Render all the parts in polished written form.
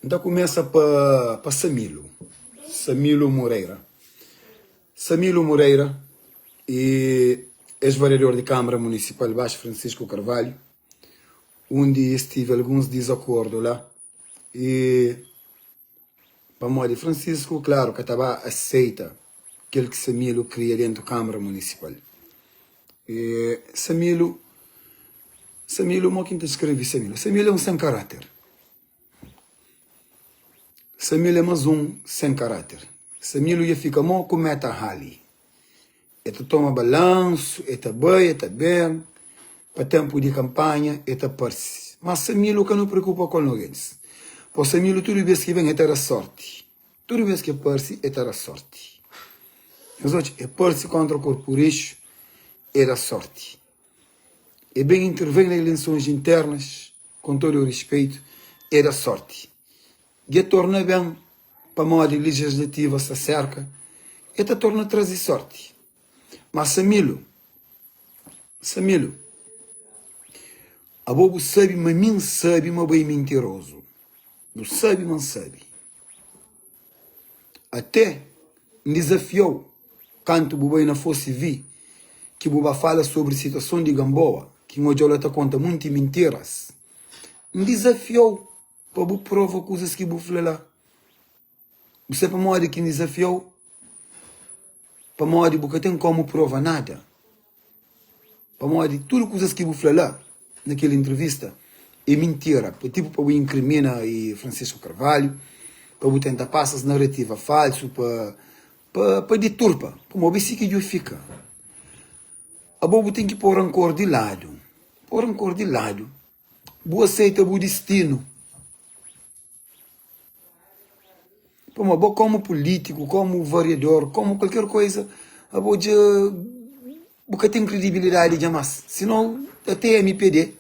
Então começa para Samilo Moreira. Samilo Moreira é ex-vereador de Câmara Municipal de Baixo Francisco Carvalho, onde estive alguns desacordos lá. E para modo de Francisco, claro que estava aceita aquilo que Samilo queria dentro da Câmara Municipal. E Samilo, como que escreve Samilo? Samilo é um sem caráter. Samilo é mais um sem caráter. Samilo ia ficar mal com meta rally. Ele toma balanço, ele bem, ele bem, para tempo de campanha, ele parece. Mas Samilo que não preocupa com ninguém. Por Samilo, tudo vez que vem, ele terá sorte. Tudo vez que parece, ele terá sorte. Mas hoje, ele parece contra o corporation, era sorte. E bem intervém nas eleições internas, com todo o respeito, era sorte. E torna bem para a moda legislativa se acerca, e torna a trazer sorte. Mas Samilo, a bobo sabe, mas mim sabe, mas bem mentiroso. Não sabe, mas sabe. Até me desafiou, quando o boi não fosse vir, que o fala sobre a situação de Gamboa, que o Jola está conta muitas mentiras. Me desafiou para o prova coisas que o falou lá. Você para modo que me desafiou, para modo que tem como prova nada. Para modo tudo coisas que o falou lá, naquela entrevista, é mentira. Tipo para o incrimina e Francisco Carvalho, para o tentar passar as narrativa falso, para deturpa, como o que eu fica. A bobo tem que pôr rancor de lado. Pôr rancor de lado. Boa aceita o destino. Como político, como vereador, como qualquer coisa, a boa tem credibilidade jamais. Senão, até a MPD,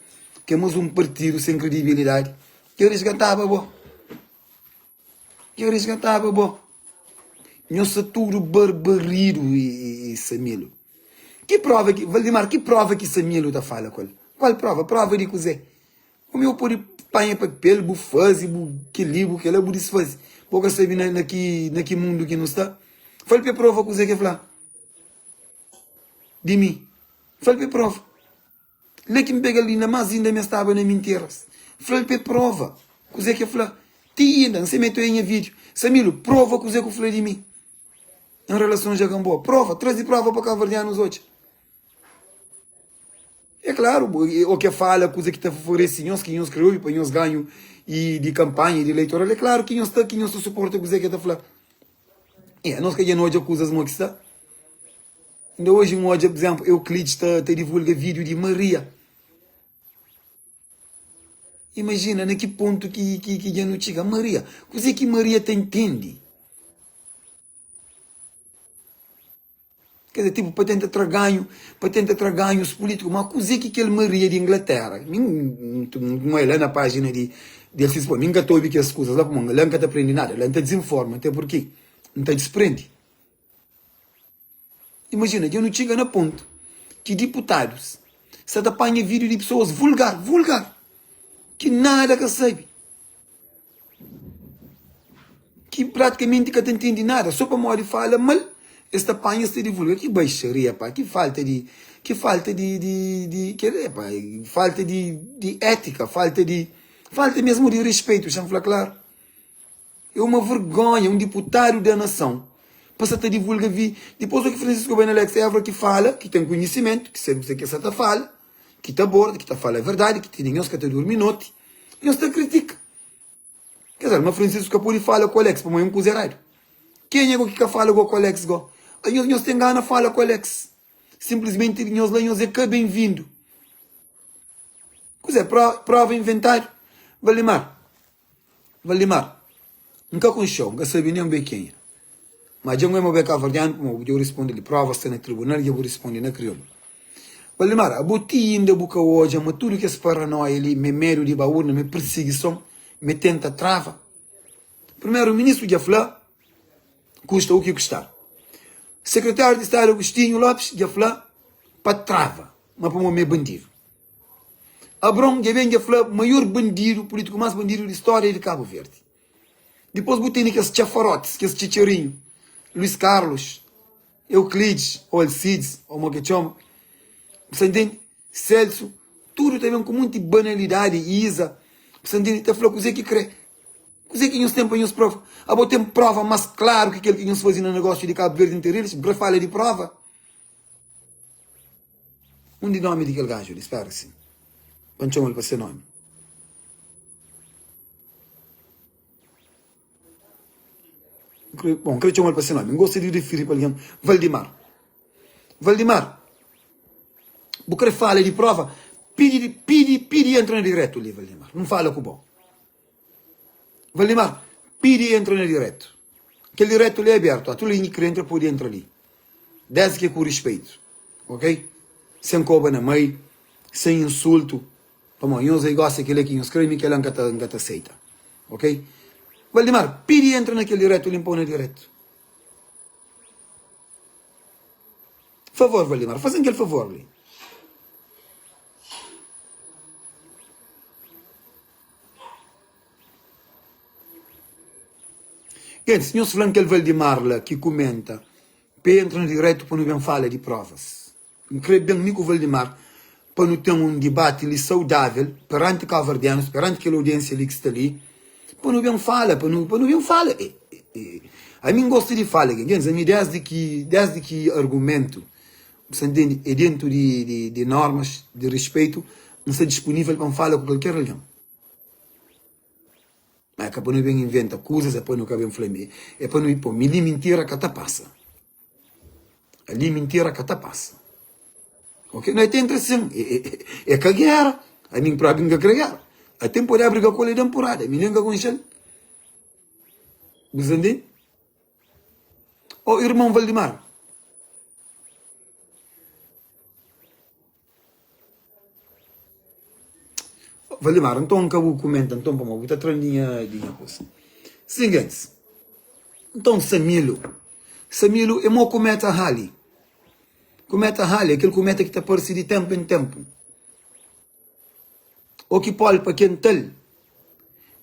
que é mais um partido sem credibilidade, que resgatava, bo. Não se tudo barbarido e Samilo. Que prova que, Valdemar, que prova que Samilo está fala com ele? Qual prova? Prova de cozer. O meu pode panha papel, bu fazer, bu que livro, que ela bu desfazer. Pouca sabe naqui mundo que não está. Fala para prova cozer que fala. De mim. Fala para prova. Lê que me pega ali na mais ainda me estava na mentiras. Fala para prova. Cozer que fala. Ti ainda, não se meteu em vídeo. Samilo, prova cozer que fala de mim. Em relação a Gamboa. Prova, traz prova para cavardear nos outros. É claro, o que fala, coisa que está favorecendo, que nós criamos, para nós ganham e de campanha, de eleitoral, é claro que nós suporta coisa que está falando. É, nós que não coisas que está. Ainda hoje, por exemplo, Euclides está divulga vídeo de Maria. Imagina, naquele ponto que já não chega. Maria, coisa que Maria te entende. Quer dizer, tipo, para tentar tragar ganho os políticos. Mas coisa que aquele Maria de Inglaterra, não é lá na página de ele se expõe, ninguém está ouvindo que as coisas lá, ela não está aprendendo nada, ela não está desinforma, até porque não está desprende. Imagina, eu não chega na ponto que deputados se apanha vídeo de pessoas vulgar, que nada que sabe, que praticamente que não entende nada, só para morrer fala mal. Esta panha se divulga, que baixaria, pá, que falta de ética, falta mesmo de respeito, deixa eu falar claro. É uma vergonha, um deputado da nação, passa a divulgar, depois o que Francisco Benalex Évora que fala, que tem conhecimento, que sabe o que essa fala, que está borda, que está fala a verdade, que tem ninguém que está dormindo noite, e nós está critica. Quer dizer, mas Francisco pode falar com o Alex, para mim é um cozerário. Quem é que fala com o Alex, go? Nós tem gana fala com o Alex. Simplesmente nós é que bem-vindo. Coisa, prova inventário. Valdemar. Nunca com show, nunca sabe nem bem quem é. Mas eu não vou cavardiano, como eu respondo, ele prova está no tribunal e eu vou responder na crioulo. Valdemar, a botinha ainda boca hoje, mas tudo que é paranoia ali, me medo de baú, me perseguição, me tenta trava. Primeiro, o ministro de Aflã custa o que custar. Secretário de Estado Agostinho Lopes já falou para trava, mas para o meu bandido. Abrão já vem já falou maior bandido político, mais bandido da história de Cabo Verde. Depois botei aqueles chafarotes, aqueles chicharinho. Luiz Carlos, Euclides, ou Alcides, ou Moquechom. Você entende? Celso, tudo também com muita banalidade. Isa, você entende? Até falou, coisa que crê. Coisa que nós temos prova. Abo tem prova mais claro que aquele que nós fazemos no negócio de Cabo Verde inteiro. Para falar de prova. Onde nome daquele gajo? Espera-se. Panchão ele para ser nome. Bom, creio que ele para ser nome. Gosto de referir para ele. Valdemar. Valdemar. Porque fala de prova. Pede entra direto ali, Valdemar. Não fala com o bom. Valdemar, pede entra direto. Aquele direto ali é aberto. A tua linha que entra pode entrar ali. Desde que é com respeito. Ok? Sem cobra na meio. Sem insulto. Bom, eu sei gosto daquele aqui. Eu escrevo que ele não te aceita. Ok? Valdemar, pede entra naquele direto. Limpou na direto. Favor, Valdemar. Fazem aquele favor ali. Gente, senhor falando que ele Valdemar lá, que comenta, entra no direito para não falar de provas. Não creio bem que o Valdemar, para não ter um debate ali saudável, perante cavardianos, perante aquela audiência ali que está ali, para não falar, para não falar. A mim gosto de falar, gente, a mim desde que argumento, você entende, é dentro de normas, de respeito, não está disponível para falar com qualquer religião. Mas é para não inventa coisas, é para não caber flame. É para não ir para ali mentira que te passa. Ali mentira que te passa. Ok? Não é interesse. É que a guerra. A mim para mim que guerra. A tempo de brigar com ele temporada. Me lembra com ele. Você entende? Oh, irmão Valdemar. Valdemar, então acabou comentando, então vamos botar trandinha coisa. Seguinte, então Samilo é uma cometa Halley. Cometa Halley, aquele cometa que aparece de tempo em tempo. O que pode para quem tal,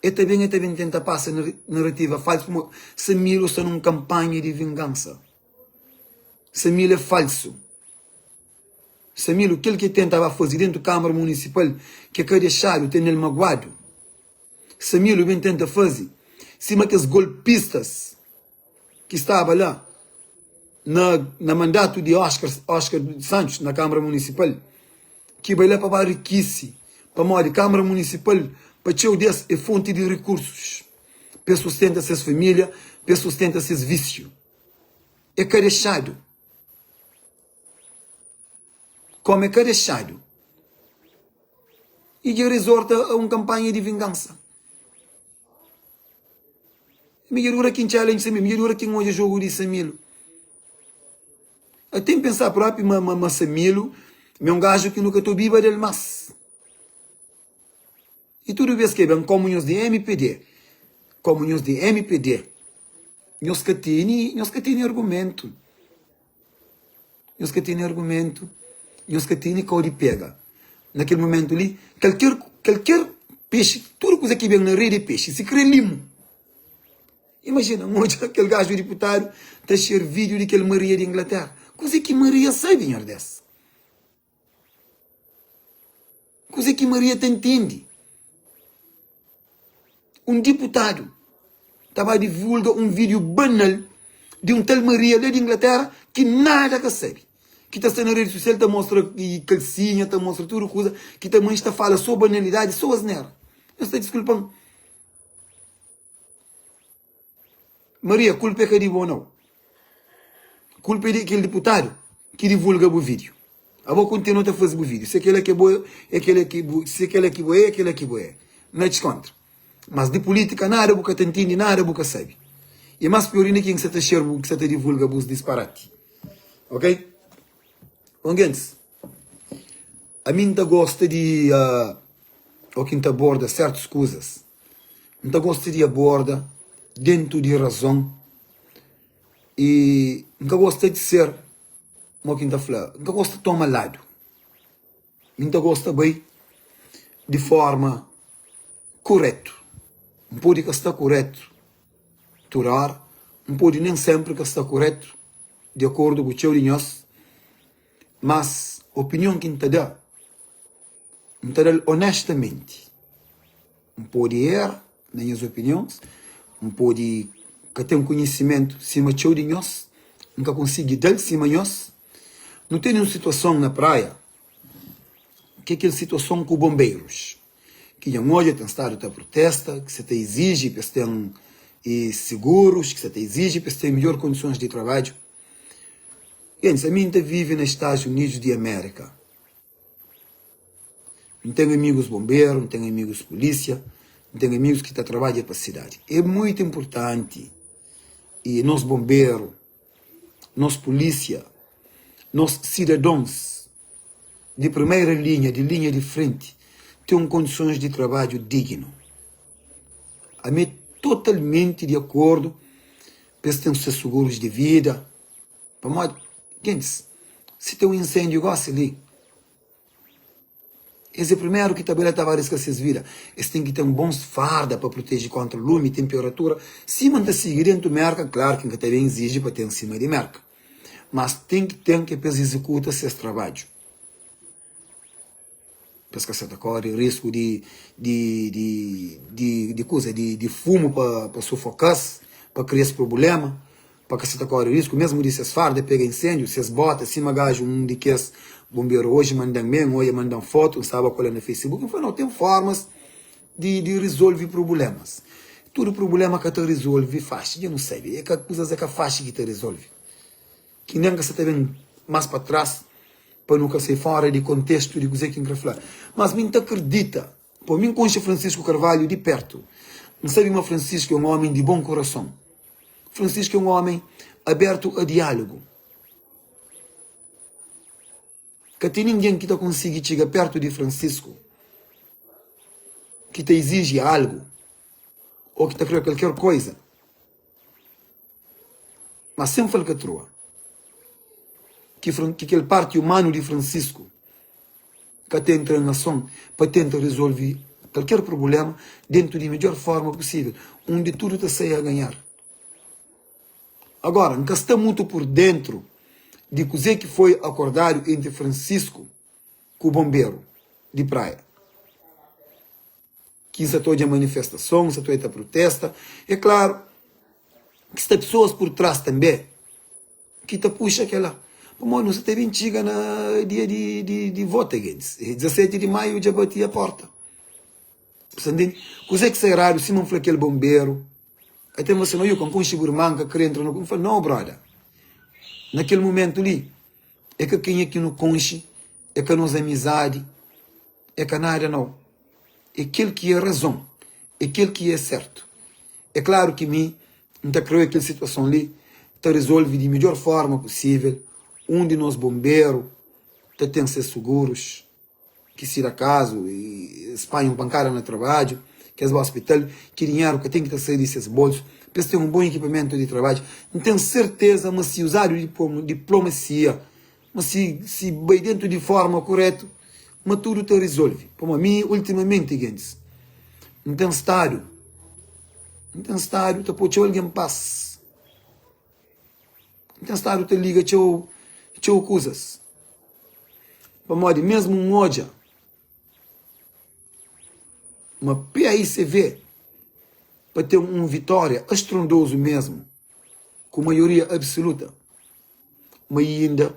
é também tenta passar narrativa falsa. Samilo está numa campanha de vingança. Samilo é falso. Samilo, aquele que tentava fazer dentro da Câmara Municipal, que é deixado, tem ele magoado. Samilo bem tenta fazer. Cima aqueles golpistas que estavam lá, na mandato de Oscar Santos, na Câmara Municipal, que vai lá para a riquice, para a Câmara Municipal, para ter desse é fonte de recursos, para sustentar essas famílias, para sustentar esses vícios. É carechado. Como é carechado. E que resorta a uma campanha de vingança. Melhor aqui em challenge, melhor aqui em hoje jogo de Samilo. Até pensar próprio, mas Samilo é um gajo que nunca estou viva dele mais. E tudo vez que é bem comunhões de MPD, nós que tem argumento. Nós que tem argumento. Nós que tem código pega. Naquele momento ali, qualquer peixe, tudo coisa que vem na rede de peixe, se crê limo. Imagina, hoje aquele gajo deputado está a cheio vídeo daquele Maria de Inglaterra. Coisa que Maria sabe, senhor desse. Coisa que Maria te entende. Um deputado estava a divulgar um vídeo banal de um tal Maria lá de Inglaterra que nada que sabe. Que está na rede social, está mostra calcinha, está mostra tudo coisa, que também está a falar só banalidade, só asneira. Eu estou desculpando. Maria, culpa é que digo ou não? Culpa é daquele deputado que divulga o vídeo. A boa continua a fazer o vídeo. Se aquele que é boa, é aquele que boa. Se aquele que boa, é aquele que boa. Não é descontra. Mas de política, nada boca te entende, nada boca sabe. E é mais pior ainda que você está cheiro, que você divulga os disparate. Ok? Bom, gente, a mim gosta de ou quem aborda certas coisas. Não gosta de abordar dentro de razão e não gosta de ser como quem está falando, não gosta de tomar lado. Não gosta bem de forma correta. Não pode estar correto turar, não pode nem sempre que está correto, de acordo com o teu dinhos, mas a opinião que te dá honestamente. Não pode errar nas opiniões, não pode ter um conhecimento cima de nós, nunca consegue dar cima de nós. Não tem uma situação na praia, que é aquela situação com bombeiros, que já hoje tem estado a protesta, que você te exige para ter seguros, que você te exige para ter melhores condições de trabalho. Gente, a mim vive nos Estados Unidos de América. Não tenho amigos bombeiros, não tenho amigos polícia, não tenho amigos que trabalham para a cidade. É muito importante. E nós bombeiros, nós polícia, nós cidadãos de primeira linha, de linha de frente, têm condições de trabalho digno. A mim totalmente de acordo, para ter seus seguros de vida. Gente, se tem um incêndio igual ali, esse é o primeiro que também estava a riscar suas vidas. Eles têm que ter um bom farda para proteger contra lume, temperatura. Se manda seguir dentro do merca, claro que também exige para ter em cima de merca. Mas tem que executar seus trabalhos. Porque você corre risco de fumo para sufocar, para criar esse problema. Para que você corre risco, mesmo de seus fardas, pega incêndio, seus botas, cima gajo, de que as bombeiros hoje mandam meme, hoje mandam foto, estava colando no Facebook. Não, tem formas de resolver problemas. Todo problema que te resolve fácil, eu não sei, é que coisas que fácil que te resolve. Que nem que você está vendo mais para trás, para nunca sair fora de contexto de coisa que eu quero falar. Mas me acredita, por mim conheço Francisco Carvalho de perto. Não sabe, mas Francisco é um homem de bom coração. Francisco é um homem aberto a diálogo. Que tem ninguém que consiga chegar perto de Francisco, que te exige algo, ou que te quer qualquer coisa. Mas sempre fala que troa. Que aquele parte humano de Francisco, que tem treinação para tentar resolver qualquer problema dentro da melhor forma possível, onde tudo te sai a ganhar. Agora, nunca está muito por dentro de coisa que foi acordado entre Francisco com o bombeiro de praia. Que isso é toda a manifestação, isso é toda a protesta. É claro que está pessoas por trás também, que te puxa aquela. Mano, você teve antiga no dia de voto, 17 de maio já bati a porta. Coisa que sai raro, se não for aquele bombeiro. Até você não ia com um chiburmanca querendo entrar no... Não, brother. Naquele momento ali, é que quem é que não conche, é que nos amizade, é que nada não. É aquele que é razão, é aquele que é certo. É claro que mim, não creio que aquela situação ali, te resolve de melhor forma possível, onde nós bombeiros, tem que ser seguros, que se dá caso, e espalham pancada no trabalho, que é o hospital, que dinheiro que tem que sair desses bolsos, para ter um bom equipamento de trabalho. Não tenho certeza, mas se usar diplomacia, mas se vai dentro de forma correta, mas tudo te resolve. Como a mim, ultimamente, gente, não tem estádio, te pode alguém passa. Não tem estádio, te liga, tchau coisas. Vamos mesmo um hoje, uma PAICV, para ter uma vitória estrondoso mesmo, com maioria absoluta, mas ainda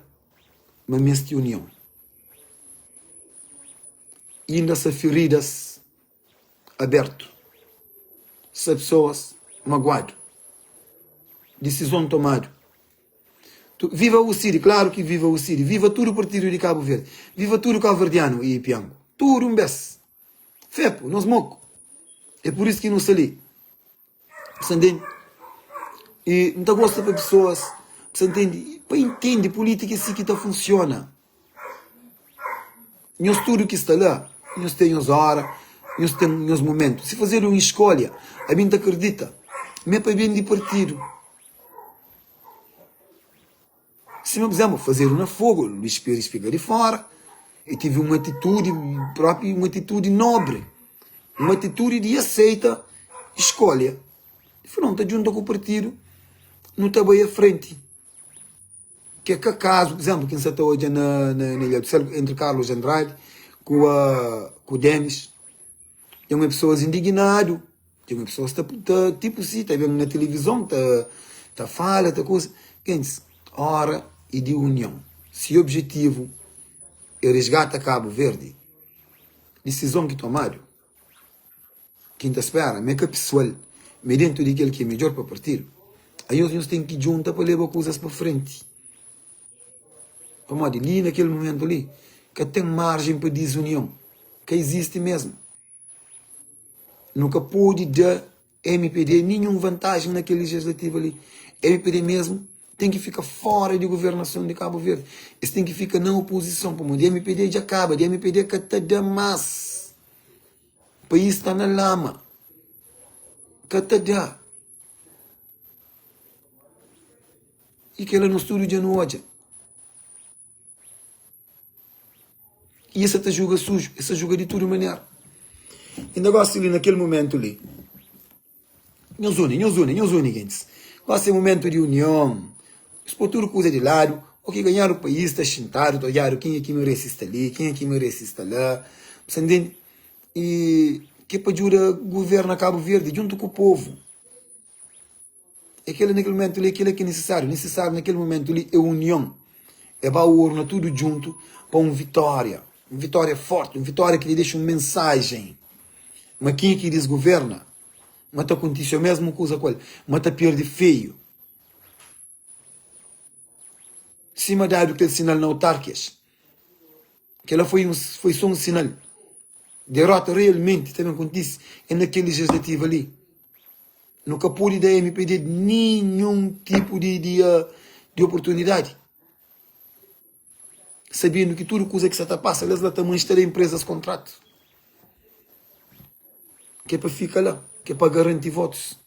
uma mesma união. Ainda se feridas aberto, se pessoas magoado, decisão tomada. Viva o Ciri, claro que viva o Ciri, viva tudo o partido de Cabo Verde, viva tudo o cabo-verdiano e Piango, tudo um beijo. Fepo, nós moco. É por isso que não se ali. Você entende? E não gosta para pessoas. Você entende? Para entender política assim que funciona. Nós tudo que está lá, nós temos horas, nós temos momentos. Se fazer uma escolha, a mim acredita. Não é para bem de partido. Se não quisermos fazer uma fogo, o Luís Pires fica de fora. E tive uma atitude própria, uma atitude nobre. Uma atitude de aceita escolha. Diferente, junta com o partido, não está bem à frente. Que é que caso, por exemplo, quem está hoje na Ilha do Céu, entre Carlos Andrade com o Denis, tem uma pessoa indignado, tem uma pessoa que está tipo assim, está vendo na televisão, está fala, está coisa. Quem diz, hora e de união. Se o objetivo é resgatar Cabo Verde, decisão que tomaram, quinta-feira, mas que pessoal, me dentro daquele que é melhor para partir, aí nós temos que juntar para levar coisas para frente. Como ali, naquele momento ali, que tem margem para desunião, que existe mesmo. Nunca pôde dar MPD nenhuma vantagem naquele legislativo ali. MPD mesmo tem que ficar fora de governação de Cabo Verde. Eles tem que ficar na oposição. Como de MPD já acaba, de MPD que está de mais. O país está na lama. Que está de. E que ela não estuda já não hoje. E essa te julga sujo, essa julga de tudo maneira. E negócio ali naquele momento ali. Não une, gente. Gosto de momento de união. Expor tudo coisa de lado. O que ganhar o país está sentado, olhar quem é que merece estar ali, quem é que merece estar lá. Você entende? E que para ajudar governa Cabo Verde junto com o povo. Aquele naquele momento ali, aquilo é que é necessário. Necessário naquele momento ali é união. É para ornar tudo junto para uma vitória. Uma vitória forte, uma vitória que lhe deixa uma mensagem. Mas quem é que desgoverna? Mas está acontecendo a mesma coisa com ele. Mas está perde feio. Cima dado aquele sinal na autarquias. Que ela foi só um sinal. Derrota realmente, também acontece, é naquele legislativo ali. Nunca pôde dar MPD nenhum tipo de oportunidade. Sabendo que tudo coisa que se está passa, elas lá também estão empresas contrato. Que é para ficar lá, que é para garantir votos.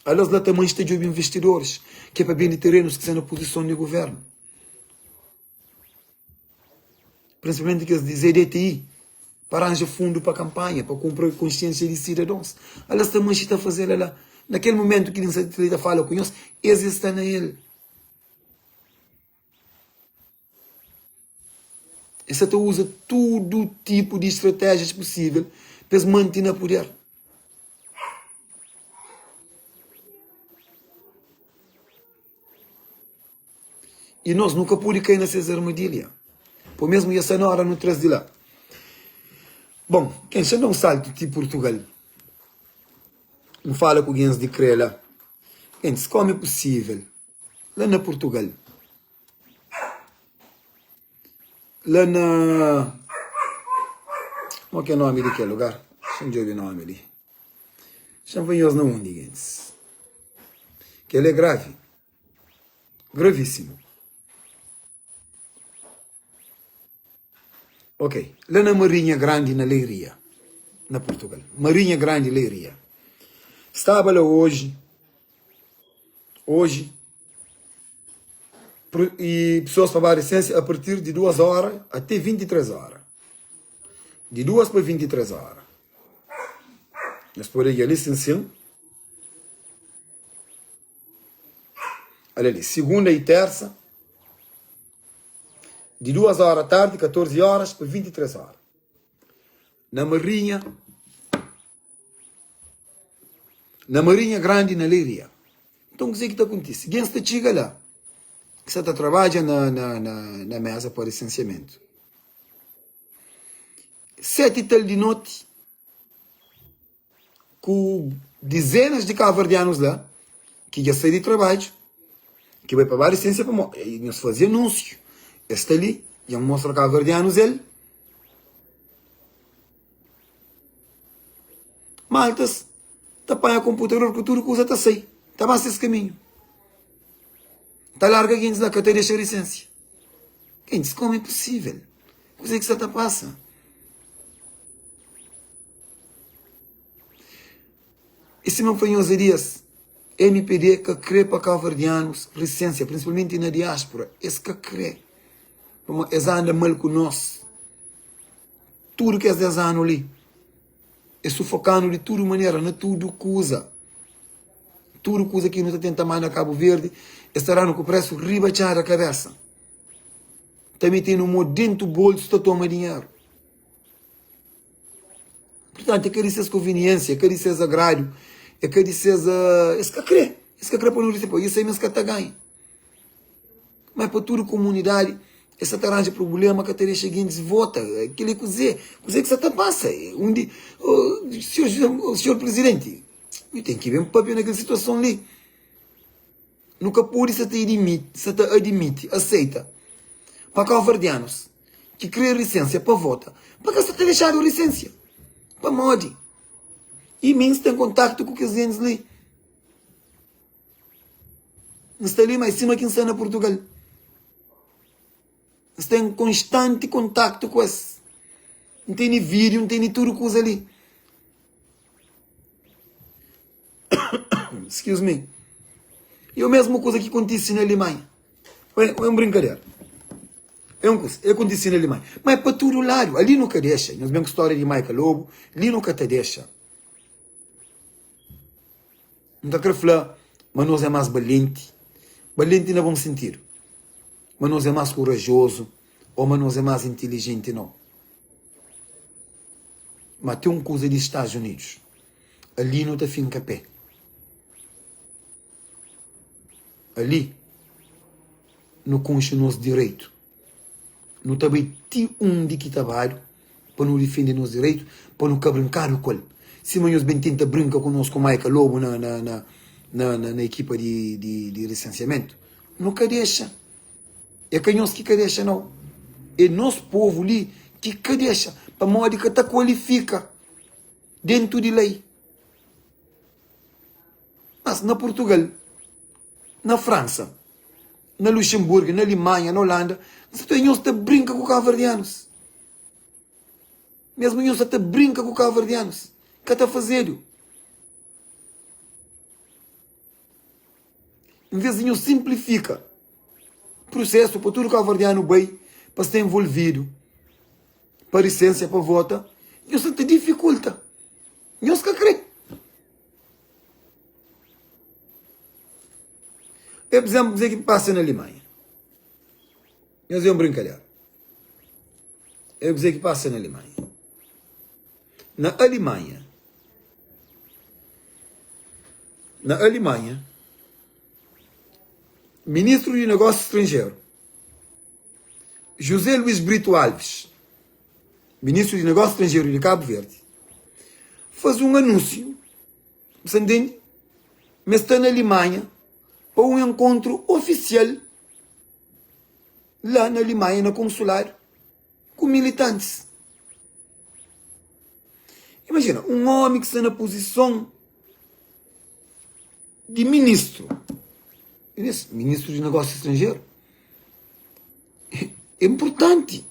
Elas lá também estão de investidores, que é para bem de terrenos que estão na posição de governo. Principalmente que eles dizem DTI, para arranjar fundo para a campanha, para comprar consciência de cidadãos. Elas também estão a fazer lá. Naquele momento que a fala com eles, eles estão na ele. Essa usa todo tipo de estratégias possível para se manter no poder. E nós nunca podemos cair nessas armadilhas. Por mesmo essa hora não traz de lá. Bom, quem já não salto de Portugal, não fala com alguém de crer lá. Quem diz como é possível, lá na Portugal, lá na... Como é que é o nome daquele lugar? Deixa eu ver o nome ali. Champanhos não onde, gente. Que ele é grave. Gravíssimo. Ok. Lá na Marinha Grande, na Leiria. Na Portugal. Marinha Grande, Leiria. Estava lá hoje. E pessoas para a licença a partir de 2 horas até 23 horas. De 2 para 23 horas. Mas por aí a licença. Olha ali, segunda e terça. De 2 horas da tarde, 14 horas para 23 horas. Na Marinha Grande, na Leiria. Então, o que está acontecendo? Quem está chega lá? Que está trabalhando na mesa para licenciamento. 7 tal de noite, com dezenas de cabo-verdianos lá, que já saíram de trabalho, que vai para a licença para morrer. E nós fazemos anúncio. Este ali, já mostra cabo-verdianos ele. Maltas, tapam o computador com tudo que usa, está sair. Está mais esse caminho. Está larga quem diz lá que até deixa a licença. Quem diz como é possível? Coisa que você está passa. Esse não foi uns dias. MPD que crê para cabo-verdianos, licença, principalmente na diáspora. Esse que crê. Eles andam mal com nós. Tudo que eles andam ali. É sufocando de toda maneira, não tudo que usa. Tudo coisa que não está tentando mais na Cabo Verde, estará no preço ribachar a cabeça. Também tem um dentro do bolso, está toma dinheiro. Portanto, é que isso é conveniência, é que isso é agrário, é que isso é... Isso que crê para não receber, isso aí mesmo que está ganho. Mas para toda a comunidade, essa arranja problema que até seguinte vota, aquele coisa que você está passa. Onde, senhor presidente, eu tenho que ver um papel naquela situação ali. Nunca pode se admite, aceita, para calvardianos, que cria licença para vota, para que se te deixaram licença, para modi. E menos tem contato com os clientes ali. Não está ali mais cima que está na Portugal. Você tem constante contato com esse. Não tem nem vídeo, não tem nem tudo coisa ali. Excuse me. E a mesma coisa que acontece na Alemanha. É uma brincadeira. É uma coisa. É acontece na Alemanha. Mas é para todo lado. Ali nunca deixa. Nós vemos a história de Michael Lobo. Ali nunca te deixa. Não está a querer falar, mas nós é mais valente. Valente não vamos sentir. Mas nós é mais corajoso, ou mas nós é mais inteligente, não. Mas tem uma coisa dos Estados Unidos. Ali não está finca pé. Ali não concha o nosso direito. Não também tem de que trabalho para não defender nosso direito, para não brincar o qual. Se amanhã os bem tenta brincar conosco com o Michael Lobo na equipa de licenciamento, nunca deixa. É canhões que deixa, não. É nosso povo ali que deixa. Para modo que está qualifica dentro de lei. Mas na Portugal, na França, na Luxemburgo, na Alemanha, na Holanda, os canhões te brinca com os cabo-verdianos. Mesmo eles até brinca com os cabo-verdianos. O que está fazendo? Em vez de eles simplifica processo para tudo cabo-verdiano bem, para ser envolvido, para licença, para vota, e isso te dificulta. E isso que crê. Eu, por exemplo, dizer que passa na Alemanha. Eu dizer um brincadeira. Eu dizer que passa na Alemanha. Na Alemanha, Ministro de Negócios Estrangeiros, José Luís Brito Alves, Ministro de Negócios Estrangeiros de Cabo Verde, faz um anúncio, você entende? Mas está na Alemanha para um encontro oficial lá na Alemanha, no consulário, com militantes. Imagina, um homem que está na posição de ministro, ministro de Negócios Estrangeiros, é importante.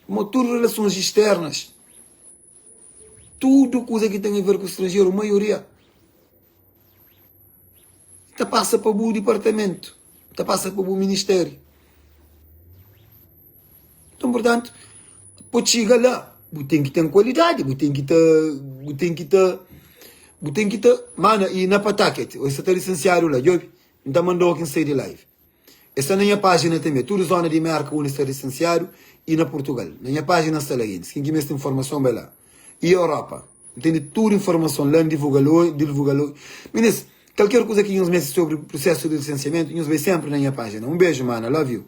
Motor de relações externas, tudo coisa que tem a ver com o estrangeiro, a maioria, passa para o departamento, passa para o ministério. Então, portanto, pode chegar lá, tem que ter qualidade, tem que ter, mano, e na pataquete, você está licenciado lá, eu não mandou quem sair de live. Essa na minha página também, toda zona de marca onde está licenciado e na Portugal. Na minha página está lá, quem quer essa informação vai lá. E Europa, entende toda informação lá, divulgador. Meninas, qualquer coisa que nos mexe sobre o processo de licenciamento, nos vê sempre na minha página. Um beijo, mano, love you.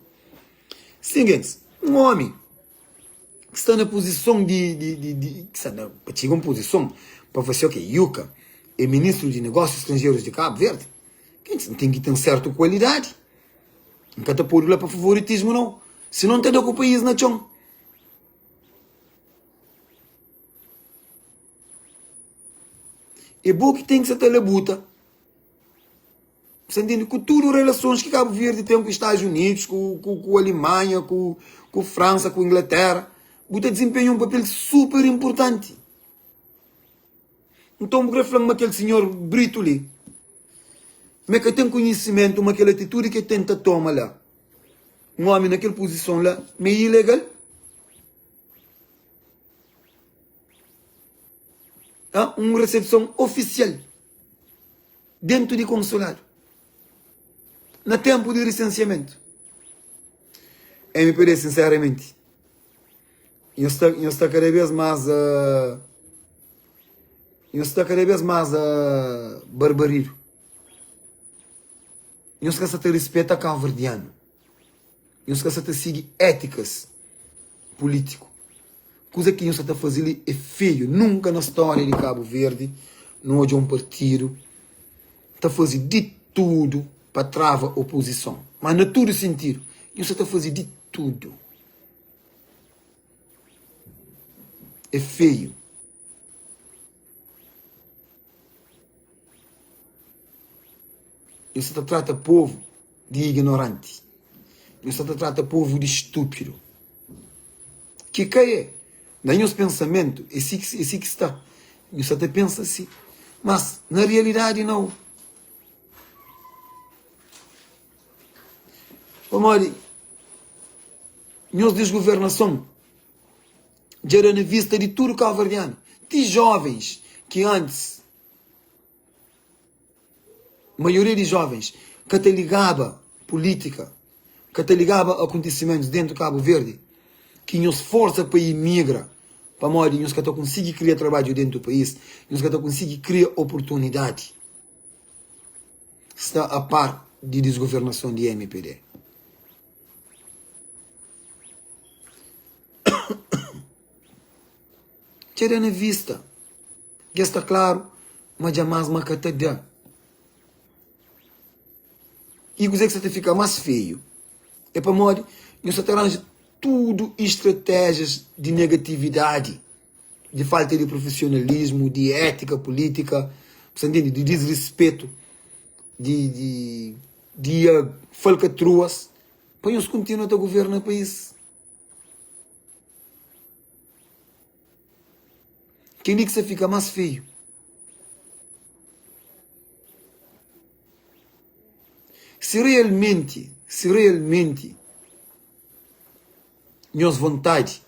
Seguinte, um homem que está na posição que está na posição para você que Yuka é ministro de Negócios Estrangeiros de Cabo Verde, tem que ter certa qualidade. Não está por lá para favoritismo, não. Se não tem com o país na chão. É bom que tem que ser telebuta. Você entende? Com todas as relações que Cabo Verde tem com os Estados Unidos, com a Alemanha, com a França, com a Inglaterra, você desempenha um papel super importante. Então, eu quero falar com aquele senhor Brito ali. Mas que tem conhecimento, uma aquela atitude que tenta tomar lá. Um homem naquela posição lá, meio ilegal. uma recepção oficial dentro do consulado, no tempo de licenciamento. MPD, sinceramente, eu estou cada vez mais barbarismo. Eu esqueço de respeitar Cabo Verdeano. Eu esqueço de seguir éticas políticas. Coisa que eu estou a fazer é feio. Nunca na história de Cabo Verde, não houve um partido está a fazer de tudo para travar a oposição. Mas não todo sentido. Eu estou a fazer de tudo. É feio. Você trata o povo de ignorante. Você trata o povo de estúpido. Que é? Daí os pensamentos, esse que está. Você até pensa assim. Mas, na realidade, não. Amor, nós desgovernação já era na vista de tudo cabo-verdiano. De jovens que antes, a maioria de jovens, que te ligava política, que te ligava acontecimentos dentro do Cabo Verde, que nos força para imigrar, para modo nós que conseguir criar trabalho dentro do país, nós que conseguir criar oportunidade. Está a par de desgovernação de MPD. Tira na vista. Que está claro, mas jamais uma catedral. E o que você fica mais feio é para morrer, você arranja tudo estratégias de negatividade, de falta de profissionalismo, de ética política, você entende? De desrespeito, de falcatruas, para eles continuam a governar o país. Quem diz que você fica mais feio? Se realmente nossa vontade,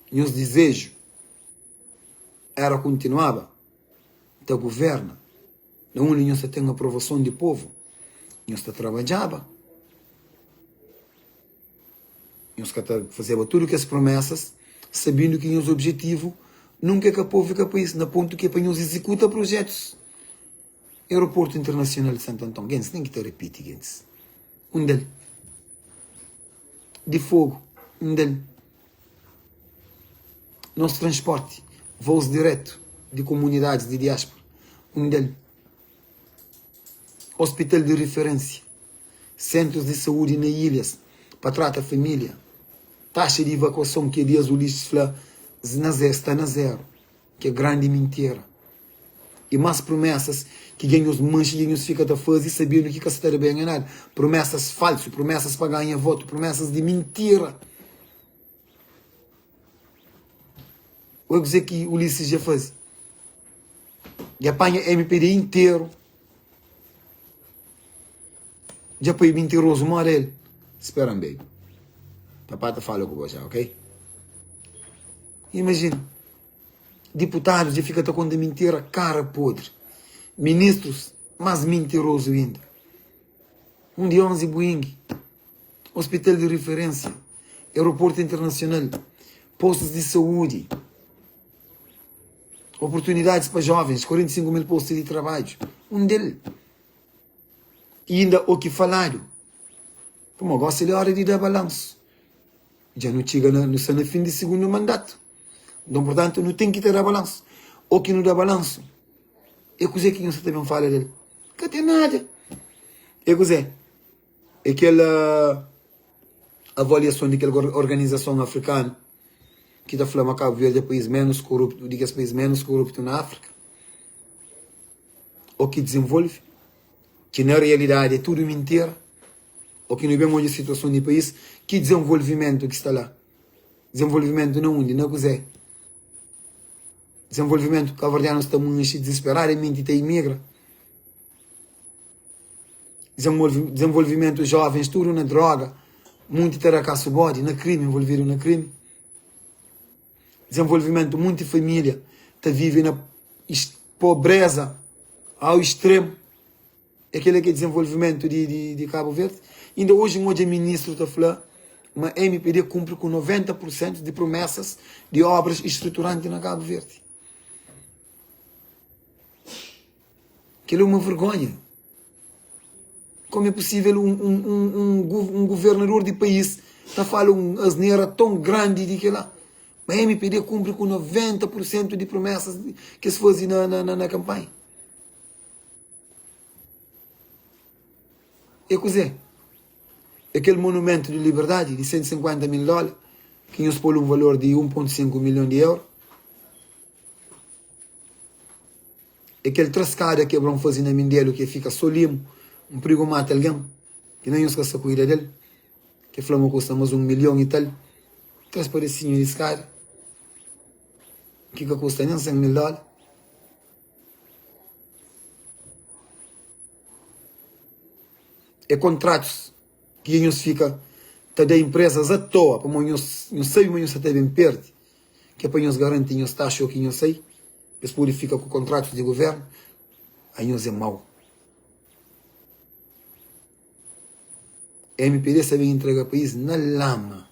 nosso desejo era continuava a governar, onde nós tem a aprovação do povo, nós trabalhava, nós fazia tudo que as promessas, sabendo que nosso objetivo nunca é que o povo fica para isso, na ponto que é para nós executar projetos. Aeroporto Internacional de Santo Antão, gente, tem que te repetir, gente. Um deles. De fogo, um deles. Nosso transporte, voos direto de comunidades de diáspora, um deles. Hospital de referência, centros de saúde nas ilhas, para tratar a família, taxa de evacuação que dias o lixo fala, está na zero, que é grande mentira. E mais promessas que ganham os manches e ganhos fica a fazer sabendo que você está bem enganado. Promessas falsas, promessas para ganhar voto, promessas de mentira. Vou dizer que o Ulisses já faz. E apanha MPD inteiro. Já foi mentiroso, mora ele. Espera bem. Papai te fala com você, ok? Imagina. Deputados já fica com de mentira, cara podre. Ministros, mais mentiroso ainda. Um de 11 Boeing. Hospital de referência. Aeroporto Internacional. Postos de saúde. Oportunidades para jovens. 45 mil postos de trabalho. Um deles. E ainda o que falaram. Como gosta de hora de dar balanço. Já não chega no fim de segundo mandato. Então, portanto, não tem que ter balanço. O que não dá balanço, é coisa que você também fala dele. Não tem nada. É coisa. É aquela avaliação daquela organização africana que está falando que Cabo Verde é o país menos corrupto, diga o país menos corrupto na África. O que desenvolve, que na realidade é tudo mentira. O que não vemos hoje a situação do país, que desenvolvimento que está lá. Desenvolvimento não onde, não coisa. Desenvolvimento cabo-verdiano está muito desesperadamente e imigra. Desenvolvimento jovens, tudo na droga. Muito terá caço bode, na crime, envolvido na crime. Desenvolvimento, muita família está vive pobreza ao extremo, aquele que é desenvolvimento de Cabo Verde. Ainda hoje o ministro está falando, uma MPD cumpre com 90% de promessas de obras estruturantes na Cabo Verde. Aquilo é uma vergonha. Como é possível um governador de país está falando uma asneira tão grande de que lá a MPD cumpre com 90% de promessas que se fazem na campanha? É coisa. Aquele monumento de liberdade de 150 mil dólares, que nos pôs um valor de 1,5 milhão de euros. Aquele trascada que vão fazer na Mindelo, que fica solimo, um perigo mata alguém, que nem os que se cuida dele, que falamos que custa mais 1 milhão e tal. Três parecinhos de escada, que custa nem 100 mil dólares. É contratos que eles ficam de empresas à toa, para nós não sei, mas até bem perde, que é para nós garantir nós taxa que não sei, eles podem ficar com contratos de governo, aí nós é mau. A MPD sabe entregar o país na lama.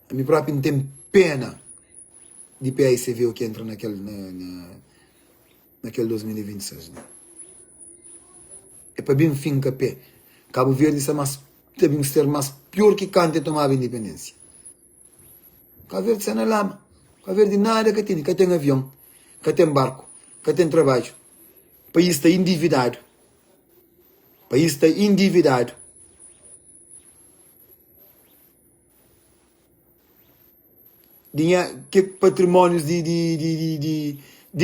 A mim próprio não tem pena de PAICV o que entra naquele 2026. Né? É para bem fim capé. Cabo Verde deve ser mais pior que Cante tomava a independência. Cabo Verde está na lama. Cabo Verde nada que tem avião, que tem barco, que tem trabalho. O país está endividado. O país está endividado. Que patrimónios de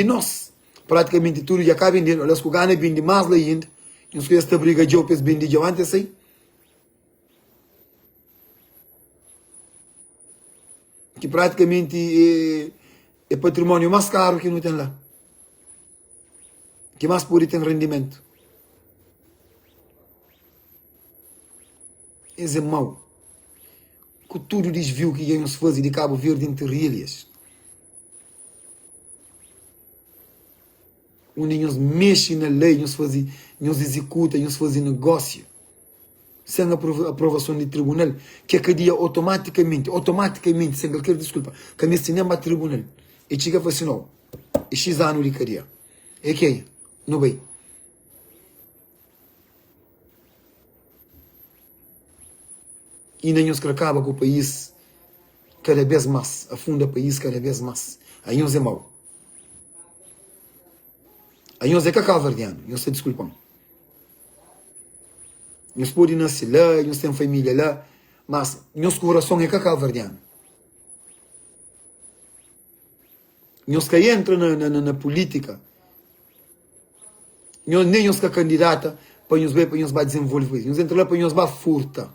nós. Praticamente tudo já acaba vendendo. Olha, se o Gana vende mais lá ainda. Não sei se a briga de Opes vende de antes aí. Que praticamente é patrimônio mais caro que não tem lá. Que mais pode ter rendimento. Esse é mau. Com tudo o desvio que iam se fazer de Cabo Verde entre ilhas. Onde eles mexem na lei, eles executam, eles fazem negócio. Sem aprovação de tribunal, que acadia automaticamente, sem qualquer desculpa, que nesse cinema tribunal. E chega e fala assim, não, é X anos de cadeia. É que é? Não bem. E nem os que acabam com o país cada vez mais, afunda o país cada vez mais. Aí nós é mau. Aí nós é cacau-verdiano, nós se desculpam. Nós podemos nascer lá, nós temos família lá, mas nosso coração é cacau-verdiano. Nós que entra na política, nem nós que candidata para nós ver, para nós desenvolver. Nós entra lá para nós furta,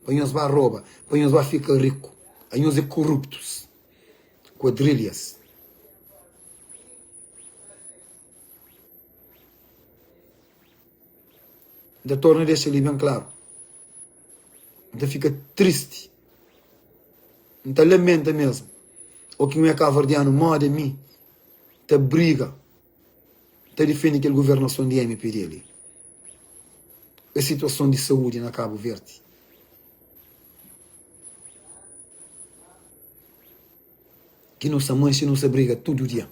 para nós rouba, para nós ficar rico. Aí nós é corruptos, quadrilhas. Da torna deixa ali bem claro. Então fica triste. Então lamenta mesmo. O que não é cabo-verdiano moda em mim. Tá briga. Tá defende aquela governação de MPD ali. A situação de saúde na Cabo Verde. Que não se mancha e não se briga todo dia.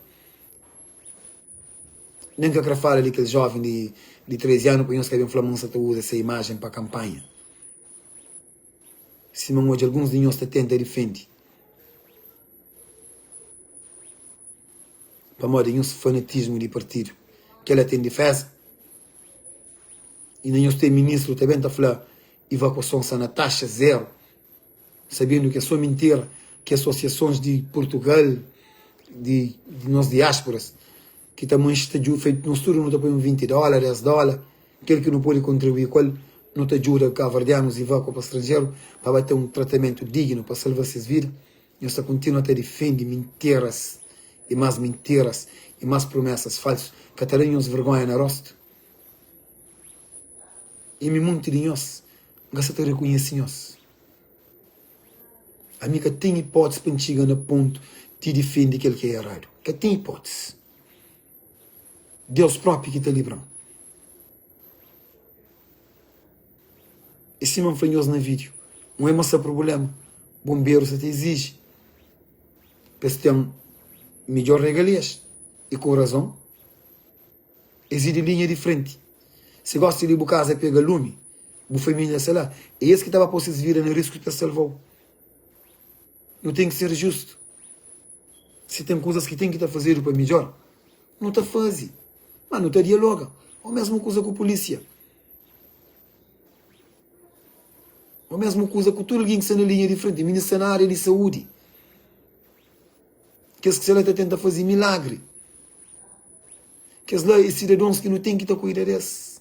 Nem que eu fale ali aquele jovem de 13 anos, para nós que Flamengo usa essa imagem para a campanha. Se não hoje alguns de nós tentam defender. Para modo nenhum fanatismo de partido. Que ela tem defesa. E nem tem ministro também está falando evacuação na taxa zero. Sabendo que é só mentira. Que associações de Portugal, de nós diásporas, que também está feito no estudo, não está põe $20, $10, aquele que não pode contribuir, qual não te ajuda cabo-verdianos e evacuam para o estrangeiro, para ter um tratamento digno, para salvar suas vidas. E você continua a defender mentiras, e mais promessas falsas, que terem uns vergonha na rosto. E me monte de nós, você te reconhece nós. A minha tem hipótese para chegar no ponto de defender aquele que é errado. Que tem hipótese. Deus próprio que te livra. E se não fanhoso na vídeo, não é massa problema. Bombeiro se te exige. Para se ter melhor regalias. E com razão. Exige linha de frente. Se gosta de ir para casa e pega lume, a família, sei lá, é esse que estava a se vir no risco para salvar. Não tem que ser justo. Se tem coisas que tem que estar fazer para melhor, não está fazendo. Mas não está dialoga. Ou mesma coisa com a polícia. Ou mesma coisa com tudo alguém que está na linha de frente. Ministra na área de saúde. Que esse que se está tenta fazer milagre. Que os cidadãos que não têm que estar cuidando desse.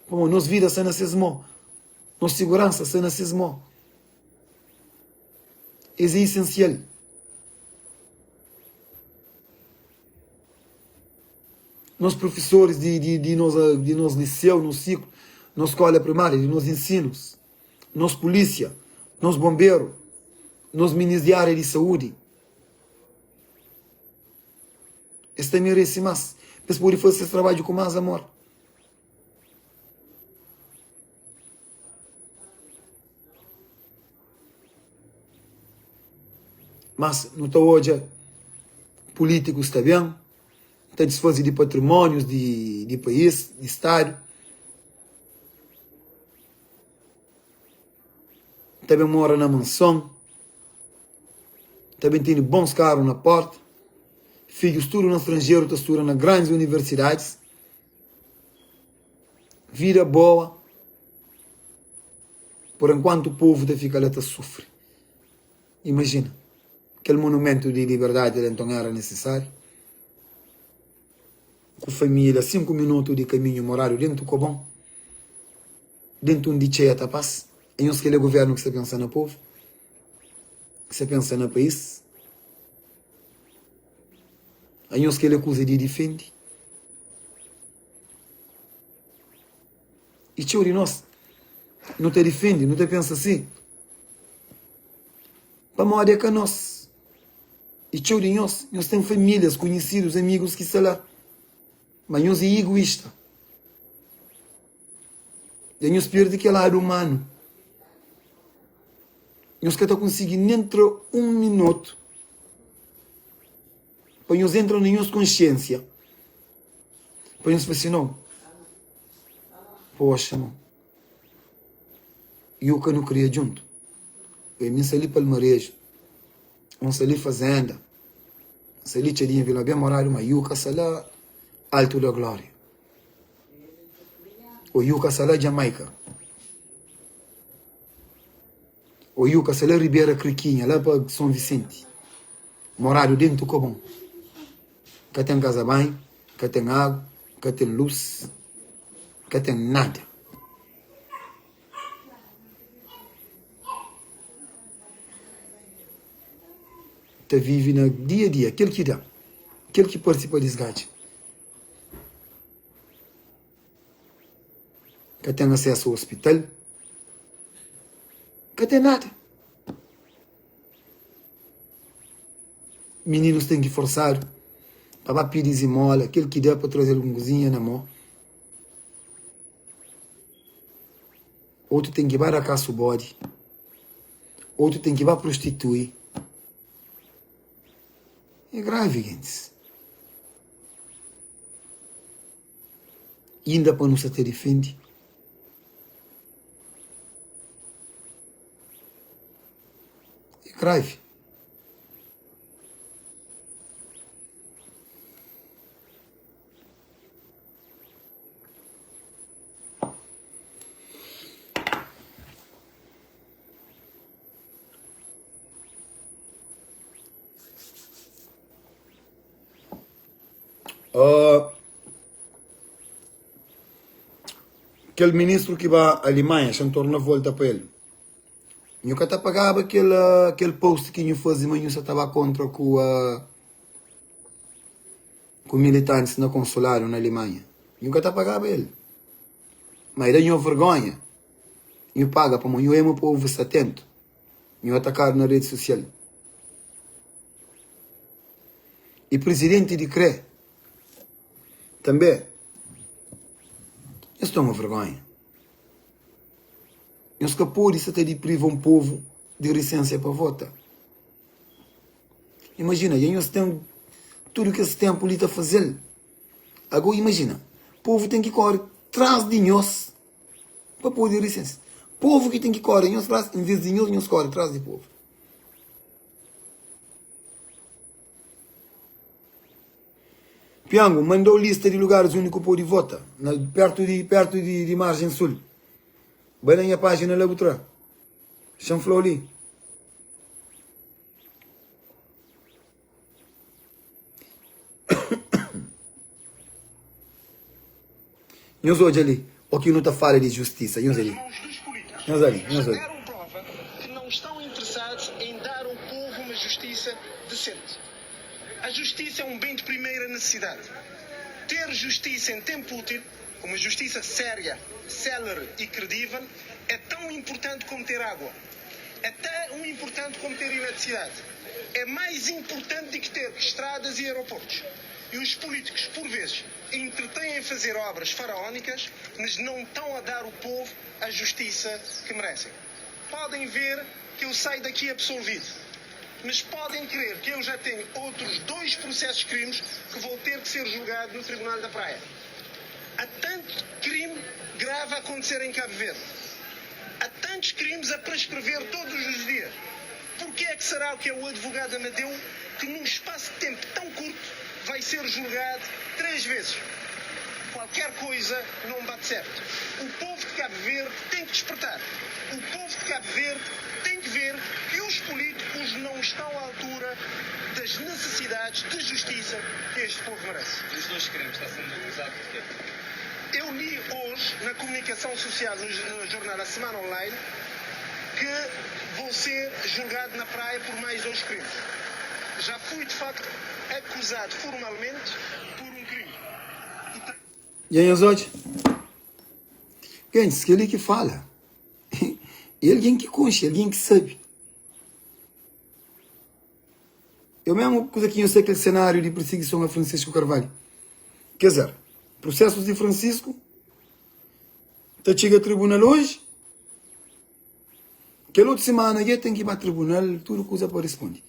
Como nós vidas são nesses mãos. Nossa segurança são nesses mãos. Isso é essencial. Nós professores de nosso liceu, no ciclo, nossa escola primária, de nos ensinos, nós polícia, nós bombeiro, nós ministros de área de saúde. Esse também merece mais. Mas pode fazer esse trabalho com mais amor. Mas não está hoje políticos está bem, está desfazer de patrimônios de país, de estado. Também mora na mansão. Também tem bons carros na porta. Filhos tudo no estrangeiro, estudam nas grandes universidades. Vida boa. Por enquanto o povo está fica lá, sofre. Imagina. Aquele monumento de liberdade então era necessário. Com família, 5 minutos de caminho morário dentro do Cobão. Dentro de cheia tapas. E nós que é governo que você pensa no povo. Que você pensa no país. E nós que é coisa de defende. E tio de nós. Não te defende, não te pensa assim. Para morrer com nós. E tio de nós temos famílias, conhecidos, amigos que sei lá. Mas nós é egoísta. E nós perde aquele lado humano. Nós que está conseguindo dentro de 1 minuto. Para nós entrar na nossa consciência. Para nós falar assim, não. Poxa, não. Eu que não queria junto. Eu me saí para o marejo. Eu saí fazenda. Saí de Vila Bem morar uma yuca sala Alto da Glória. O yuca sala Jamaica. O yuca sala Ribeira Criquinha, lá para São Vicente. Morar dentro do Cobão. Que tem casa bem, que tem água, que tem luz, que tem nada. Te vive no dia a dia, aquele que dá, aquele que participa desse gajo. Que tem acesso ao hospital, que tem nada. Meninos têm que forçar, para pedir esmola, aquele que dá para trazer uma cozinha na mão. Outro tem que ir para a casa o bode, outro tem que ir para prostituir. É grave, gente. E ainda para não se ter defende. É grave. Aquele ministro que vai à Alemanha, já torna a volta para ele. Eu que pagava aquele post que eu fazia, mas eu estava contra com militantes no consulado na Alemanha. Eu que pagava ele. Mas daí eu vergonha. Eu paga para mim, eu amo o povo estar atento. Eu atacar na rede social. E presidente de CRE, Também, isso é uma vergonha. Nós que por isso até de privar um povo de licença para votar. Imagina, e nós temos tudo que esse tempo ali está a fazer. Agora imagina, o povo tem que correr atrás de nós para poder licença. O povo que tem que correr nós atrás, em vez de nós corre atrás do povo. Piango mandou lista de lugares onde o povo vota, perto de Margem Sul. Vai na minha página lá outra. Chanflou ali. Nós hoje ali, o que não está falando de justiça, nós ali. Nós ali. Deram prova que não estão interessados em dar ao povo uma justiça decente. A justiça é um bem de primeira necessidade. Ter justiça em tempo útil, uma justiça séria, célere e credível, é tão importante como ter água. É tão importante como ter eletricidade. É mais importante do que ter estradas e aeroportos. E os políticos, por vezes, entretêm em fazer obras faraónicas, mas não estão a dar ao povo a justiça que merecem. Podem ver que eu saio daqui absolvido, mas podem crer que eu já tenho outros 2 processos de crimes que vou ter que ser julgado no Tribunal da Praia. Há tanto crime grave a acontecer em Cabo Verde. Há tantos crimes a prescrever todos os dias. Por que é que será que é o advogado Amadeu que num espaço de tempo tão curto vai ser julgado 3 vezes? Qualquer coisa não bate certo. O povo de Cabo Verde tem que despertar. O povo de Cabo Verde tem que ver que os políticos não estão à altura das necessidades de justiça que este povo merece. Os 2 crimes está sendo acusado de quê? Eu li hoje na comunicação social, no jornal A Semana Online, que vou ser julgado na praia por mais 2 crimes. Já fui, de facto, acusado formalmente por um crime. E aí, hoje? Quem diz que ele que fala? E alguém que conhece, alguém que sabe. Eu mesmo coisa que eu sei aquele cenário de perseguição a Francisco Carvalho. Quer dizer, processos de Francisco, está chega a tribunal hoje, que outra semana eu tenho que ir para o tribunal, tudo coisa para responder.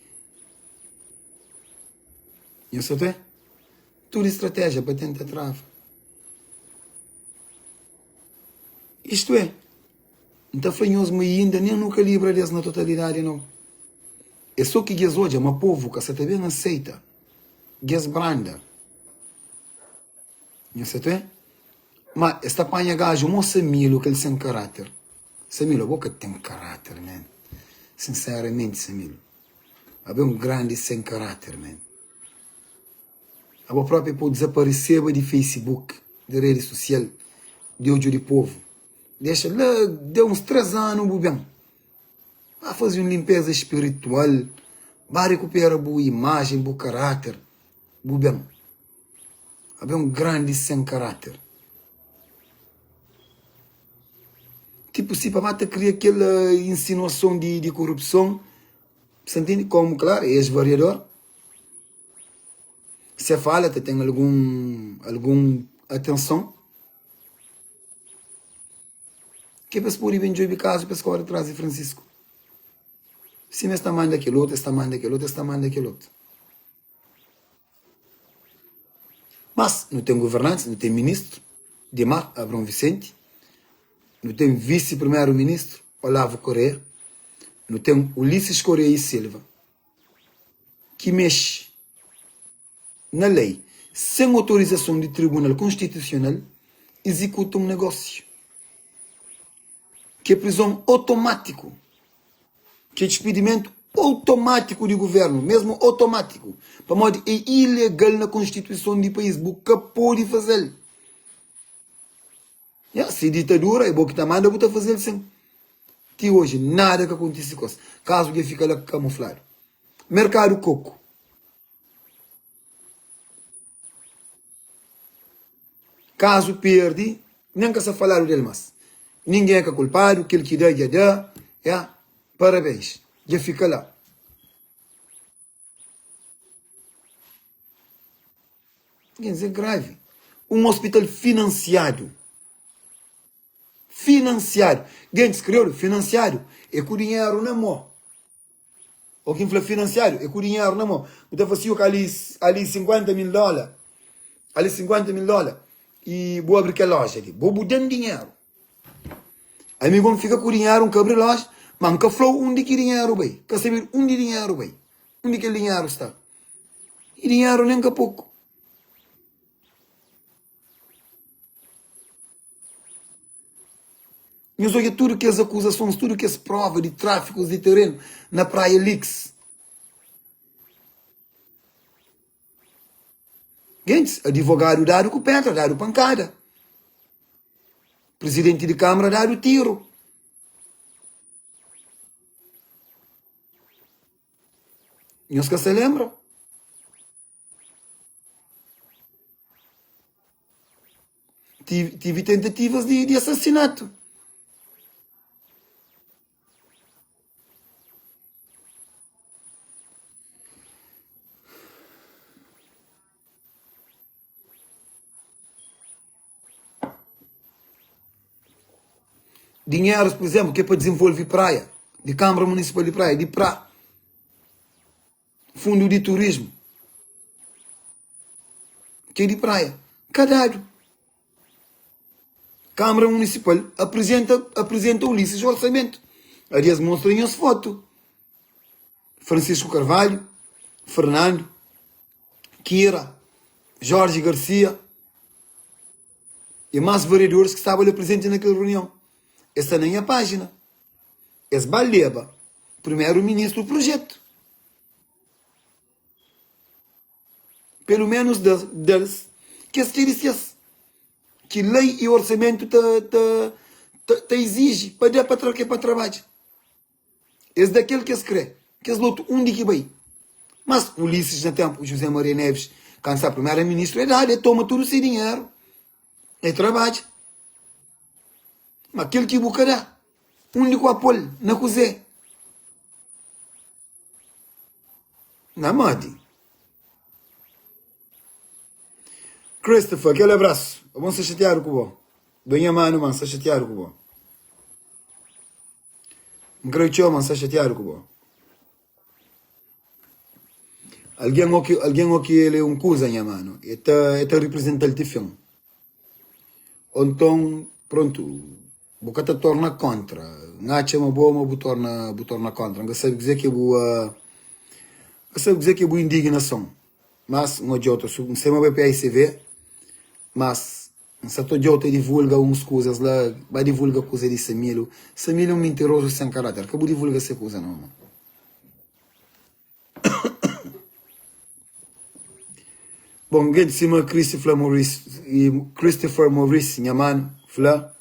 E eu sei até, tudo estratégia para tentar trava. Isto é, então foi nós ainda nem no calibre deles na totalidade não. É só que eles hoje é uma povo que se também aceita, eles branda. E eu sei até, mas esta panha gajo, um Samilo que ele sem caráter. Samilo, a boca tem caráter, man. Sinceramente, Samilo. É um grande sem caráter, man. A boa própria pode desaparecer de Facebook, de rede social, de ódio de povo. Deixa lá, deu uns 3 anos, bem. Vai fazer uma limpeza espiritual, vai recuperar boa imagem, bom caráter, bem. É um grande sem caráter. Tipo, se para mata cria aquela insinuação de corrupção, você entende? Como, claro, é ex-vereador. Se fala, tem algum atenção. Que para se pôr bem de caso, para se correr atrás de Francisco. Se me está mandando aquele outro, está mandando aquele outro, está mandando aquele outro. Mas não tem governantes, não tem ministro, Dimar Abrão Vicente, não tem vice-primeiro-ministro, Olavo Correia, não tem Ulisses Correia e Silva, que mexe na lei, sem autorização de tribunal constitucional, executa um negócio, que é prisão automático, que é despedimento automático de governo, mesmo automático, para modo é ilegal na Constituição do país, porque pode fazer. Se ditadura é bom que está mandando para fazer assim. Que hoje nada que acontece com isso. Caso que fica lá camuflado. Mercado coco. Caso perde, nem que se falar dele mais. Ninguém é culpado, aquele que dá, já dá. Parabéns. Já fica lá. Quer dizer, grave. Um hospital financiado. Financiado. Gente, crioulo, financiado. É com dinheiro na mão. O que fala financiado é com dinheiro na mão. Então, você ali 50 mil dólares. Ali 50 mil dólares. E vou abrir aquela loja ali. Vou dando dinheiro. Amigo, fica com dinheiro, abre loja. Mas nunca falou onde que dinheiro, bem. Quer saber onde dinheiro, bem. Onde que dinheiro está. E dinheiro nem que pouco. E olha tudo que as acusações, tudo que as provas de tráficos de terreno na Praia Lix. Gente, advogado dado com pedra, dado pancada. Presidente de Câmara dado tiro. E os que se lembram? Tive tentativas de assassinato. Dinheiros, por exemplo, que é para desenvolver praia, de Câmara Municipal de Praia, de praia, fundo de turismo, que é de praia, cadado. Câmara Municipal apresenta Ulisses o orçamento. Aliás, mostrem as fotos. Francisco Carvalho, Fernando, Kira, Jorge Garcia e mais vereadores que estavam ali presentes naquela reunião. Essa nem é a página. Esse Baleba, primeiro-ministro do projeto. Pelo menos deles, que se dissesse que lei e orçamento te exige para dar para trabalho. Esse daquele que se crê, que se luta onde que vai. Mas Ulisses, na tempo, José Maria Neves, quando está primeiro-ministro, ele toma tudo sem dinheiro. Ele trabalha. Mas aquele que buscará, único apoio na cozinha. Na Madi. Christopher, aquele abraço. Vamos se chatear com o Dona Mano, man, se chatear com o Não creio que man, se chatear com o Alguém aqui ele é coisa, minha mano. Está representante filme. Então, pronto. Boca te torna contra. Ngacha uma boa, mas torna contra. Não sabe dizer que é boa. Não sabe dizer que é boa indignação. Mas não adianta. Não sei mais para aí vê. Mas se tu adianta divulga umas coisas lá, vai divulgar coisa de Samilo. Samilo é um mentiroso sem caráter. Acabou de divulgar essa coisa não. Bom, gente, cima Christopher Maurice, minha mano, Flá.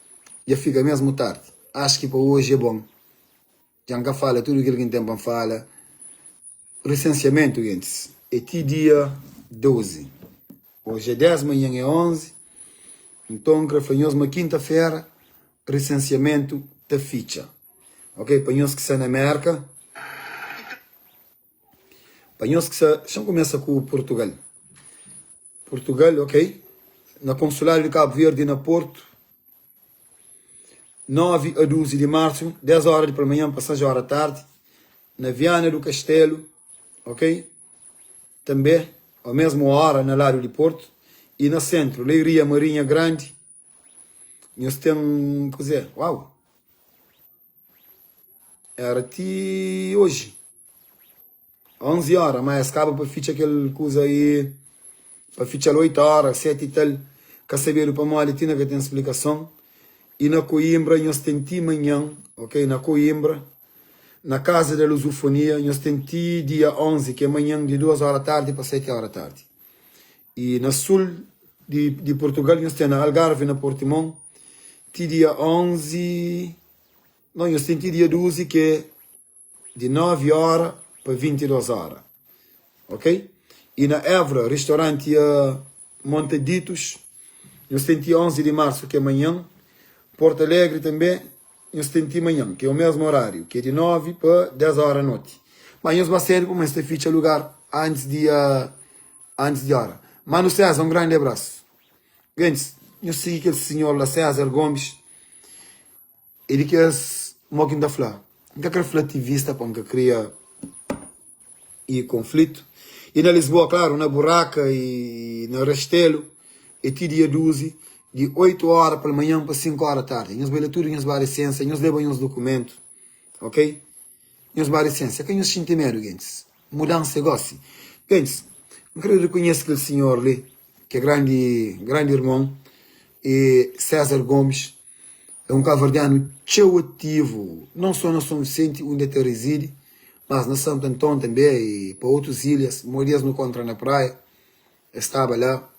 Já fica mesmo tarde. Acho que para hoje é bom. Já nunca fala tudo aquilo que tem para falar. Recenseamento, gente. É dia 12. Hoje é 10, amanhã é 11. Então, grafanhos uma quinta-feira. Recenseamento da ficha. Ok? Para nós que está na América. Para nós que está... Deixa eu começar com o Portugal. Portugal, ok? Na Consulado de Cabo Verde e na Porto. 9 a 12 de março, 10 horas de manhã, passagem hora tarde, na Viana do Castelo, ok? Também, a mesma hora, na Lário de Porto, e na Centro, Leiria Marinha Grande, nós temos, quer dizer, uau, era até hoje, 11 horas, mas acaba para fichar aquele coisa aí, para fichar 8 horas, 7 e tal, quer saber para mal, que tem explicação. E na Coimbra, nós temos manhã, ok? Na Coimbra, na Casa da Lusofonia, nós temos dia 11, que é manhã de 2 horas da tarde para 7 horas da tarde. E na sul de Portugal, nós temos na Algarve, na Portimão, dia 11, não, nós temos dia 12, que é de 9 horas para 22 horas, ok? E na Évora, restaurante Monteditos, nós temos dia 11 de março, que é manhã. Porto Alegre também, nós temos de manhã, que é o mesmo horário, que é de 9 para 10 horas da noite. Mas nós vamos ser como esta ficha lugar antes de hora. Mano César, um grande abraço. Gente, eu sei aquele senhor lá, César Gomes, ele que é moquinho da flá. Não quer refletivista para que cria e conflito. E na Lisboa, claro, na Buraca e na Restelo, é dia 12, de 8 horas pela manhã para 5 horas da tarde. Nós belaturas, nós vai licença, nós levamos os documentos, ok? Nós vai licença. Que nós sentimento, gente. Mudança, gosto. Gente, eu quero reconhecer aquele senhor ali, que é grande irmão, e César Gomes, é um cavardiano cheio ativo, não só na São Vicente, onde ele reside, mas na Santo Antônio também, e para outras ilhas. Morias no Contra na praia, estava lá,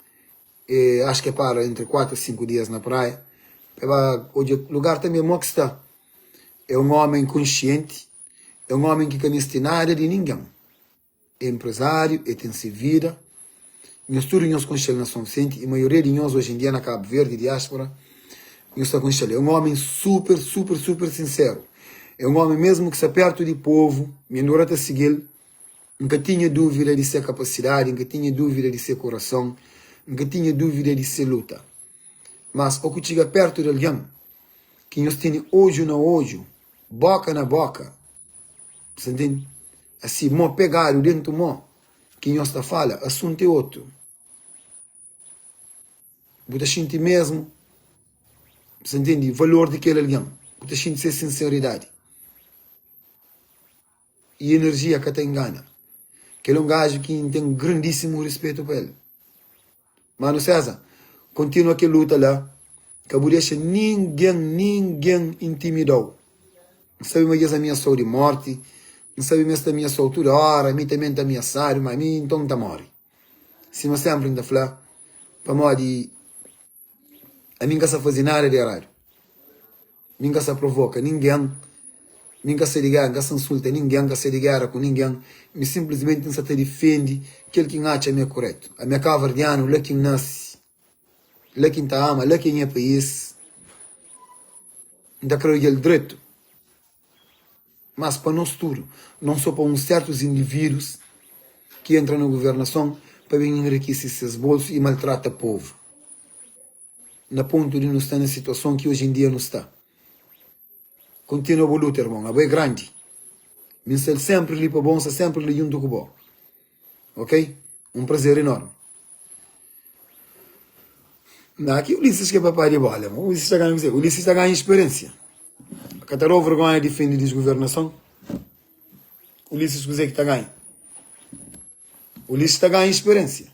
e acho que é para entre 4 e 5 dias na praia. O lugar também é que está. É um homem consciente, é um homem que não tem nada de ninguém. É empresário, é tem se vida. Nós todos nós conhecemos na São Vicente, e a maioria de nós hoje em dia na Cabo Verde, diáspora, nós está conhecendo. É um homem super sincero. É um homem mesmo que está perto do povo, me endurata a seguir, nunca tinha dúvida de ser capacidade, nunca tinha dúvida de ser coração, nunca tinha dúvida de ser luta. Mas o que chega perto de alguém, que nós temos olho no olho, boca na boca, você entende? Assim, mo pegar o dentro mo, que nós está fala, assunto é outro. Você sente mesmo, você entende? O valor daquele alguém. Você sente ser sinceridade. E energia que te engana. Que ele é um gajo que tem grandíssimo respeito para ele. Mano César, continua que luta lá. Que não deixa ninguém intimidou. Não sabe mais a minha saúde de morte. Não sabe mais a minha saúde toda hora. A mim também está ameaçado, mas a mim então está morre. Se não sempre ainda falar, para morrer, a mim não se fazer nada de errado. Ninguém se provoca ninguém. Ninguém se liga, ninguém se insulta ninguém, ninguém se liga com ninguém. Me simplesmente não se defende aquele que acha é correto. A minha cavardiano, lá quem nasce, lá quem te ama, lá quem é país. Ainda creio que é direito. Mas para nós tudo, não só para uns certos indivíduos que entram na governação para vir enriquecer seus bolsos e maltrata o povo. Na ponto de não estar na situação que hoje em dia não está. Continua a luta, irmão. A boa é grande. Minsel sempre ali para bom, sempre ali junto com o bom. Ok? Um prazer enorme. Aqui o Ulisses que é papai de bola. O Ulisses está ganhando experiência. A Cataró vergonha defende a desgovernação. O Ulisses que está ganhando. O Ulisses está ganhando experiência.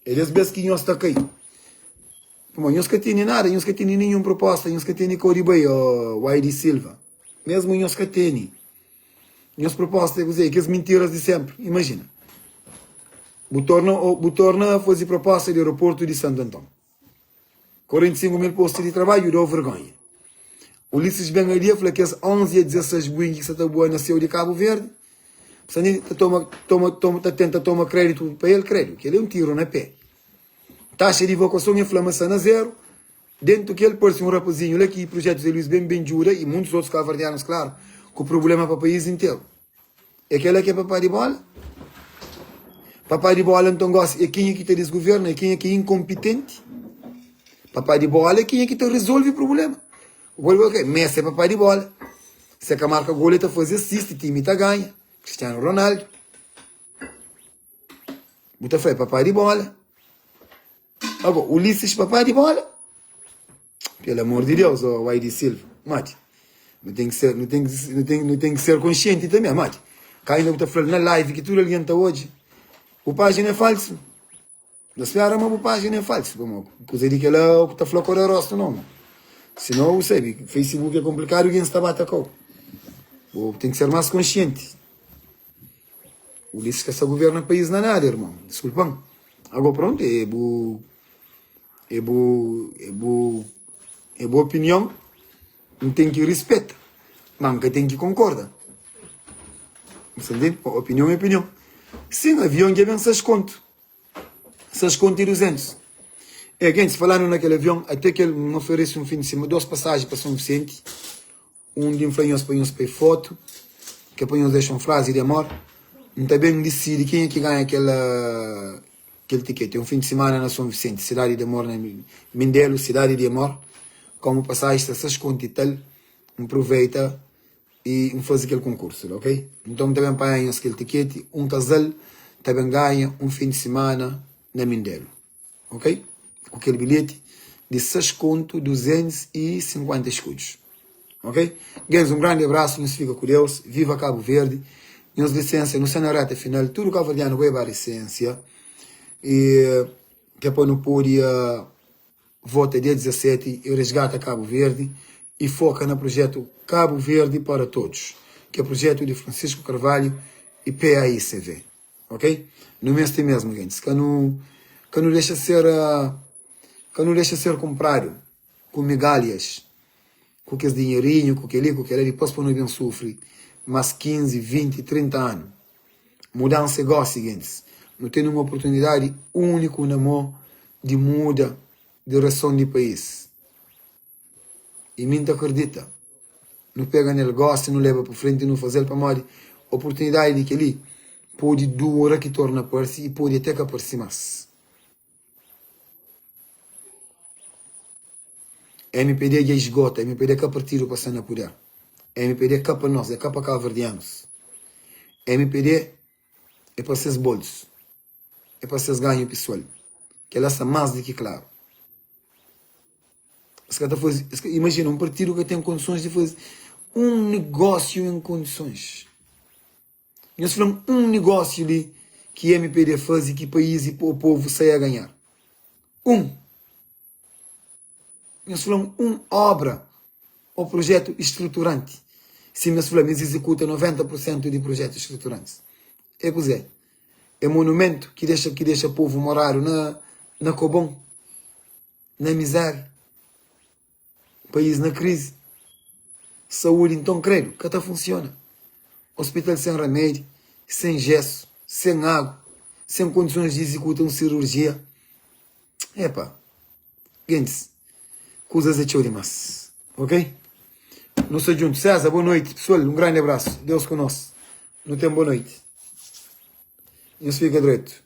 Eles vezes que nós está caindo. Nós não temos nada, nós não temos nenhuma proposta, nós não temos Coribay ou YD Silva. Mesmo nós não temos. Minhas propostas é dizer que as mentiras de sempre. Imagina. Butorna faz proposta de aeroporto de Santo Antônio. 45 mil postos de trabalho, deu vergonha. O Ulisses vem ali e fala que as 11 a 16 buinhos que está boa nasceu de Cabo Verde. Tenta tomar crédito para ele, crédito, que ele é um tiro na pé. Taxa de evacuação e inflamação a zero. Dentro que ele pôs um rapazinho aqui, projetos de Luís Benjura e muitos outros cavardianos, claro, com problema para o país inteiro. É aquele que é papai de bola? Papai de bola então gosta, é quem é que te desgoverna, é quem é que é incompetente. Papai de bola é quem é que te resolve o problema. O problema é que Messi é papai de bola. Se a marca goleta faz assiste, time está ganha. Cristiano Ronaldo. Muita fé, papai de bola. Agora, Ulisses, papai de bola. Pelo amor de Deus, o YD Silva. Mate. Não tem que ser consciente também, mate. Ainda está falando na live que tudo ali está hoje. O página é falso. Da senhora, mas o página é falso. Coisa de que ela está falando com o rosto, não. Senão, sabe, Facebook é complicado e alguém está batendo. Tem que ser mais consciente. O Ulisses que essa governa o país não é nada, irmão. Desculpam. Agora pronto, é boa opinião. Não tem que respeitar. Mas nunca tem que concordar. Você entende? Opinião é opinião. Sim, avião que vem 6 conto. 6 conto e 200. É, gente, falaram naquele avião, até que ele me oferece um fim de semana, 2 passagens para São Vicente. Um de influência para para foto, que para deixam frase de amor. Não está bem decidido quem é que ganha aquele ticket. É um fim de semana na São Vicente, cidade de amor, na Mindelo, cidade de amor. Como passar esta 6 conto e tal, aproveita e faz aquele concurso, ok? Então também ganha aquele ticket, um casal também ganha um fim de semana na Mindelo, ok? Com aquele bilhete de 6 conto, 250 escudos, ok? Guys, um grande abraço, nos fica com Deus, viva Cabo Verde, nos licença, no na reta final, tudo Cabo Verdeano vai para a licença, e que depois não pôde vota dia 17 e resgata Cabo Verde e foca no projeto Cabo Verde para Todos, que é o projeto de Francisco Carvalho e PAICV, ok? No mês tem mesmo, gente, que não deixa ser comprado com migalhas, com aqueles dinheirinho, com aquele, depois para não bem sofre, mas 15, 20, 30 anos. Mudança é igual, seguinte, não tem uma oportunidade única na mão de muda direção do país. E mim acredita. Não pega negócio, não leva para frente, não fazer para mais oportunidade de que ali pode durar que torna por si e pode até que aparecer mais. MPD já esgota, MPD é que partido passando a poder. MPD é para nós, é para cabo-verdianos. MPD é para seus bolsos. É para seus ganhos pessoal. Que ela está mais do que claro. Imagina um partido que tem condições de fazer um negócio em condições. Nós falamos um negócio ali que MPD faz e que o país e o povo sai a ganhar. Nós falamos uma obra ou projeto estruturante. Se nós falamos executa 90% de projetos estruturantes. É pois é. É monumento que deixa o povo morar na Cobom, na miséria. País na crise. Saúde, então, creio, que até funciona. Hospital sem remédio, sem gesso, sem água, sem condições de executar uma cirurgia. Epa, gente, coisas é demais, ok? Não sou junto. César, boa noite. Pessoal, um grande abraço. Deus conosco. Não tem boa noite. Isso fica direito.